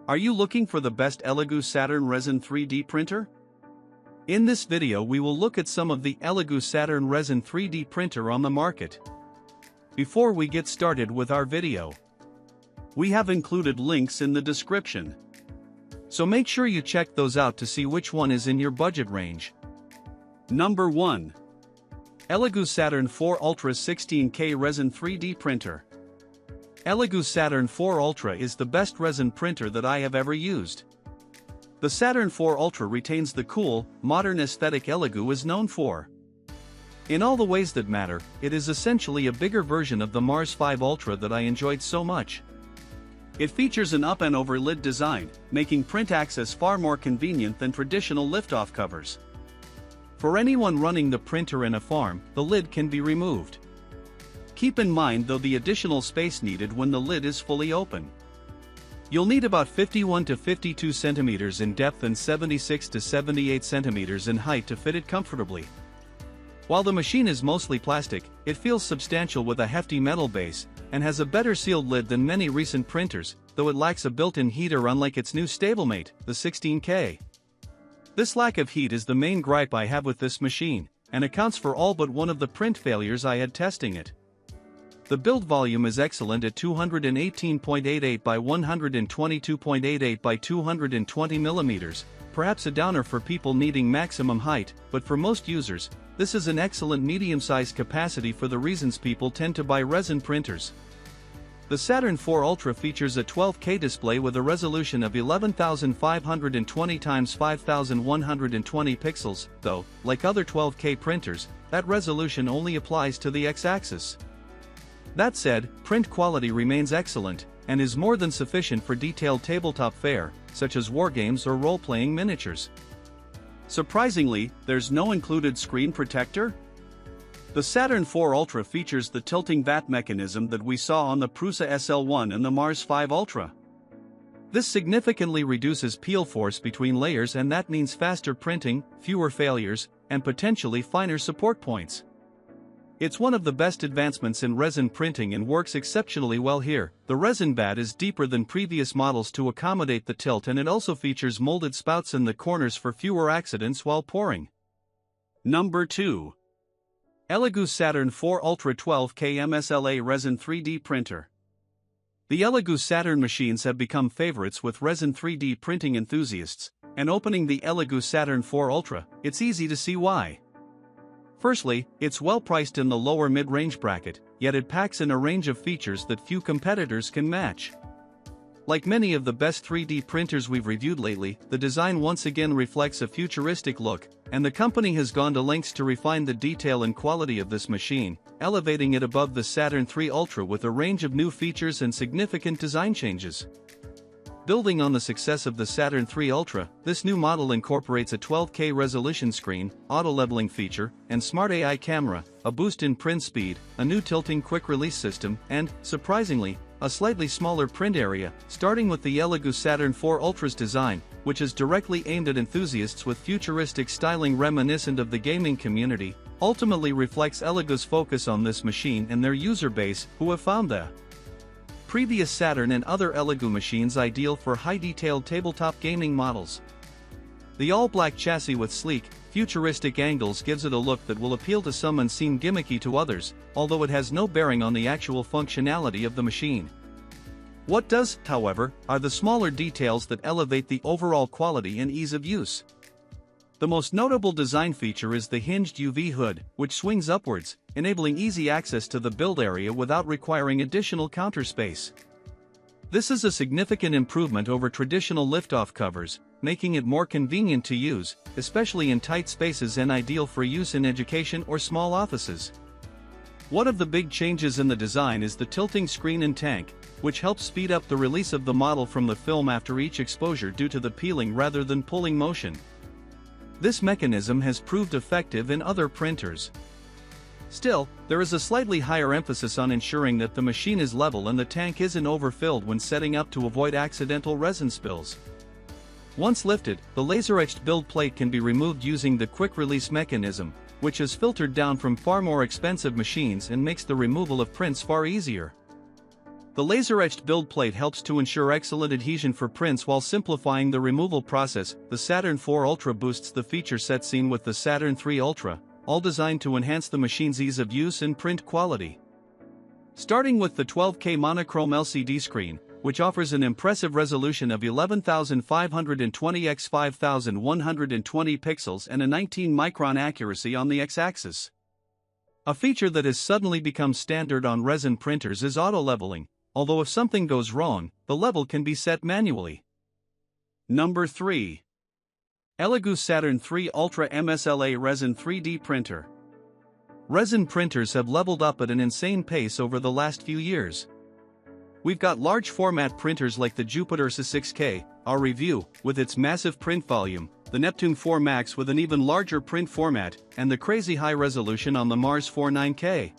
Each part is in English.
Are you looking for the best ELEGOO Saturn Resin 3D printer? In this video we will look at some of the ELEGOO Saturn Resin 3D printer on the market. Before we get started with our video, we have included links in the description. So make sure you check those out to see which one is in your budget range. Number 1. ELEGOO Saturn 4 Ultra 16K Resin 3D Printer. ELEGOO Saturn 4 Ultra is the best resin printer that I have ever used. The Saturn 4 Ultra retains the cool, modern aesthetic ELEGOO is known for. In all the ways that matter, it is essentially a bigger version of the Mars 5 Ultra that I enjoyed so much. It features an up and over lid design, making print access far more convenient than traditional lift-off covers. For anyone running the printer in a farm, the lid can be removed. Keep in mind though the additional space needed when the lid is fully open. You'll need about 51 to 52 centimeters in depth and 76 to 78 centimeters in height to fit it comfortably. While the machine is mostly plastic, it feels substantial with a hefty metal base, and has a better sealed lid than many recent printers, though it lacks a built-in heater unlike its new stablemate, the 16K. This lack of heat is the main gripe I have with this machine, and accounts for all but one of the print failures I had testing it. The build volume is excellent at 218.88 by 122.88 by 220 mm, perhaps a downer for people needing maximum height, but for most users, this is an excellent medium-sized capacity for the reasons people tend to buy resin printers. The Saturn 4 Ultra features a 12K display with a resolution of 11,520 x 5,120 pixels, though, like other 12K printers, that resolution only applies to the X-axis. That said, print quality remains excellent, and is more than sufficient for detailed tabletop fare, such as wargames or role-playing miniatures. Surprisingly, there's no included screen protector. The Saturn 4 Ultra features the tilting vat mechanism that we saw on the Prusa SL1 and the Mars 5 Ultra. This significantly reduces peel force between layers, and that means faster printing, fewer failures, and potentially finer support points. It's one of the best advancements in resin printing and works exceptionally well here. The resin bed is deeper than previous models to accommodate the tilt, and it also features molded spouts in the corners for fewer accidents while pouring. Number 2. ELEGOO Saturn 4 Ultra 12K MSLA Resin 3D Printer. The ELEGOO Saturn machines have become favorites with resin 3D printing enthusiasts, and opening the ELEGOO Saturn 4 Ultra, it's easy to see why. Firstly, it's well priced in the lower mid-range bracket, yet it packs in a range of features that few competitors can match. Like many of the best 3D printers we've reviewed lately, the design once again reflects a futuristic look, and the company has gone to lengths to refine the detail and quality of this machine, elevating it above the Saturn 3 Ultra with a range of new features and significant design changes. Building on the success of the Saturn 3 Ultra, this new model incorporates a 12K resolution screen, auto-leveling feature, and smart AI camera, a boost in print speed, a new tilting quick-release system, and, surprisingly, a slightly smaller print area, starting with the ELEGOO Saturn 4 Ultra's design, which is directly aimed at enthusiasts with futuristic styling reminiscent of the gaming community, ultimately reflects ELEGOO's focus on this machine and their user base, who have found the previous Saturn and other ELEGOO machines ideal for high-detailed tabletop gaming models. The all-black chassis with sleek, futuristic angles gives it a look that will appeal to some and seem gimmicky to others, although it has no bearing on the actual functionality of the machine. What does, however, are the smaller details that elevate the overall quality and ease of use. The most notable design feature is the hinged UV hood, which swings upwards, enabling easy access to the build area without requiring additional counter space. This is a significant improvement over traditional lift-off covers, making it more convenient to use, especially in tight spaces, and ideal for use in education or small offices. One of the big changes in the design is the tilting screen and tank, which helps speed up the release of the model from the film after each exposure due to the peeling rather than pulling motion. This mechanism has proved effective in other printers. Still, there is a slightly higher emphasis on ensuring that the machine is level and the tank isn't overfilled when setting up to avoid accidental resin spills. Once lifted, the laser-etched build plate can be removed using the quick-release mechanism, which is filtered down from far more expensive machines and makes the removal of prints far easier. The laser-etched build plate helps to ensure excellent adhesion for prints while simplifying the removal process. The Saturn IV Ultra boosts the feature set seen with the Saturn III Ultra, all designed to enhance the machine's ease of use and print quality. Starting with the 12K monochrome LCD screen, which offers an impressive resolution of 11,520 x 5,120 pixels and a 19-micron accuracy on the x-axis. A feature that has suddenly become standard on resin printers is auto-leveling, although if something goes wrong, the level can be set manually. Number 3. ELEGOO Saturn III Ultra MSLA Resin 3D Printer. Resin printers have leveled up at an insane pace over the last few years. We've got large format printers like the Jupiter S6K, our review, with its massive print volume, the Neptune 4 Max with an even larger print format, and the crazy high resolution on the Mars 4 9K.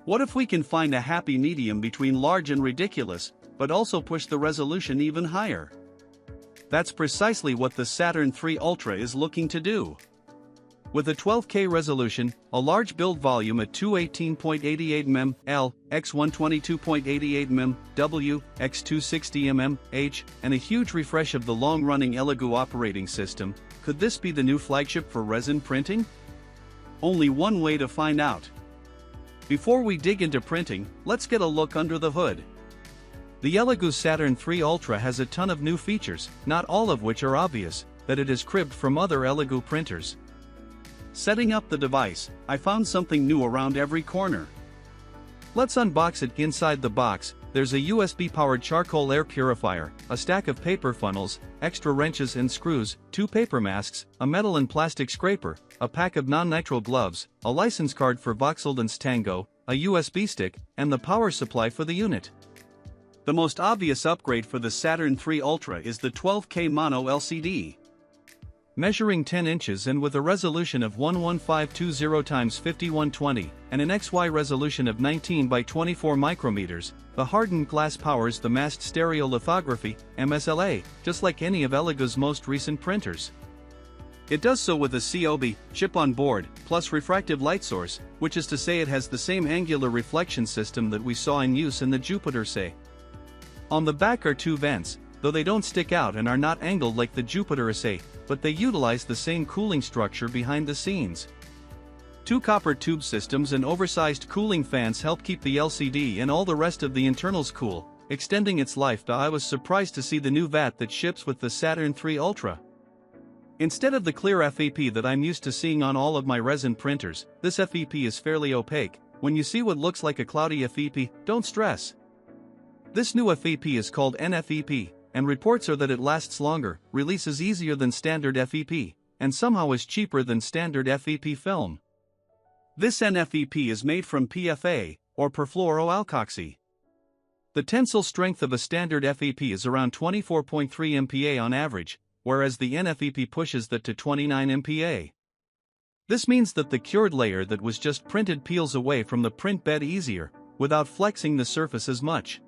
What if we can find a happy medium between large and ridiculous, but also push the resolution even higher? That's precisely what the Saturn III Ultra is looking to do. With a 12K resolution, a large build volume at 218.88 mm L, x 122.88 mm W, x 260 mm H, and a huge refresh of the long-running elego operating system, could this be the new flagship for resin printing? Only one way to find out. Before we dig into printing, let's get a look under the hood. The ELEGOO Saturn III Ultra has a ton of new features, not all of which are obvious, that it is cribbed from other elego printers. Setting up the device, I found something new around every corner. Let's unbox it. Inside the box, there's a USB-powered charcoal air purifier, a stack of paper funnels, extra wrenches and screws, 2 paper masks, a metal and plastic scraper, a pack of non-nitrile gloves, a license card for Voxel and Tango, a USB stick, and the power supply for the unit. The most obvious upgrade for the Saturn III Ultra is the 12K mono LCD. Measuring 10 inches and with a resolution of 11520 x 5120 and an XY resolution of 19 by 24 micrometers, the hardened glass powers the masked stereo lithography, MSLA, just like any of ELEGOO's most recent printers. It does so with a COB chip on board, plus refractive light source, which is to say it has the same angular reflection system that we saw in use in the Jupiter S. On the back are 2 vents, though they don't stick out and are not angled like the Jupiter S, but they utilize the same cooling structure behind the scenes. 2 copper tube systems and oversized cooling fans help keep the LCD and all the rest of the internals cool, extending its life. I was surprised to see the new vat that ships with the Saturn III Ultra. Instead of the clear FEP that I'm used to seeing on all of my resin printers, this FEP is fairly opaque. When you see what looks like a cloudy FEP, don't stress. This new FEP is called NFEP, and reports are that it lasts longer, releases easier than standard FEP, and somehow is cheaper than standard FEP film. This NFEP is made from PFA, or perfluoroalkoxy. The tensile strength of a standard FEP is around 24.3 MPa on average, whereas the NFEP pushes that to 29 MPa. This means that the cured layer that was just printed peels away from the print bed easier, without flexing the surface as much.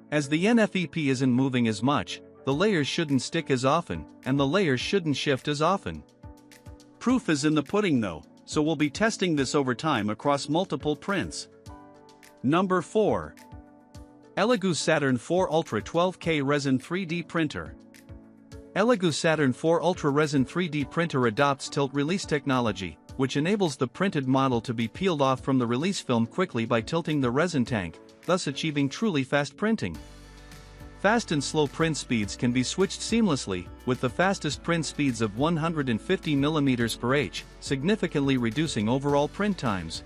As the NFEP isn't moving as much, the layers shouldn't stick as often, and the layers shouldn't shift as often. Proof is in the pudding though, so we'll be testing this over time across multiple prints. Number 4. ELEGOO Saturn IV Ultra 12K Resin 3D Printer. ELEGOO Saturn IV Ultra Resin 3D Printer adopts tilt release technology, which enables the printed model to be peeled off from the release film quickly by tilting the resin tank, thus achieving truly fast printing. Fast and slow print speeds can be switched seamlessly, with the fastest print speeds of 150 mm/h, significantly reducing overall print times.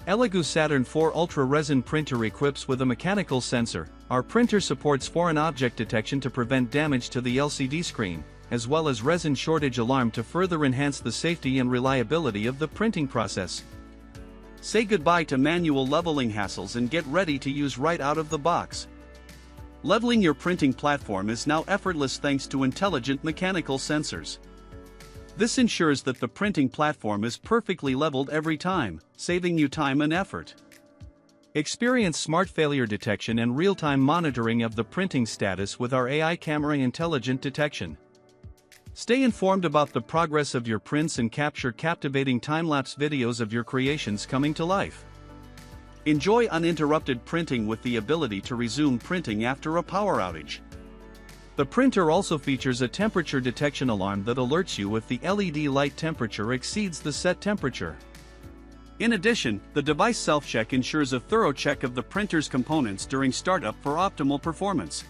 ELEGOO Saturn IV Ultra Resin Printer equips with a mechanical sensor. Our printer supports foreign object detection to prevent damage to the LCD screen, as well as resin shortage alarm to further enhance the safety and reliability of the printing process. Say goodbye to manual leveling hassles and get ready to use right out of the box. Leveling your printing platform is now effortless thanks to intelligent mechanical sensors. This ensures that the printing platform is perfectly leveled every time, saving you time and effort. Experience smart failure detection and real-time monitoring of the printing status with our AI camera intelligent detection. Stay informed about the progress of your prints and capture captivating time-lapse videos of your creations coming to life. Enjoy uninterrupted printing with the ability to resume printing after a power outage. The printer also features a temperature detection alarm that alerts you if the LED light temperature exceeds the set temperature. In addition, the device self-check ensures a thorough check of the printer's components during startup for optimal performance.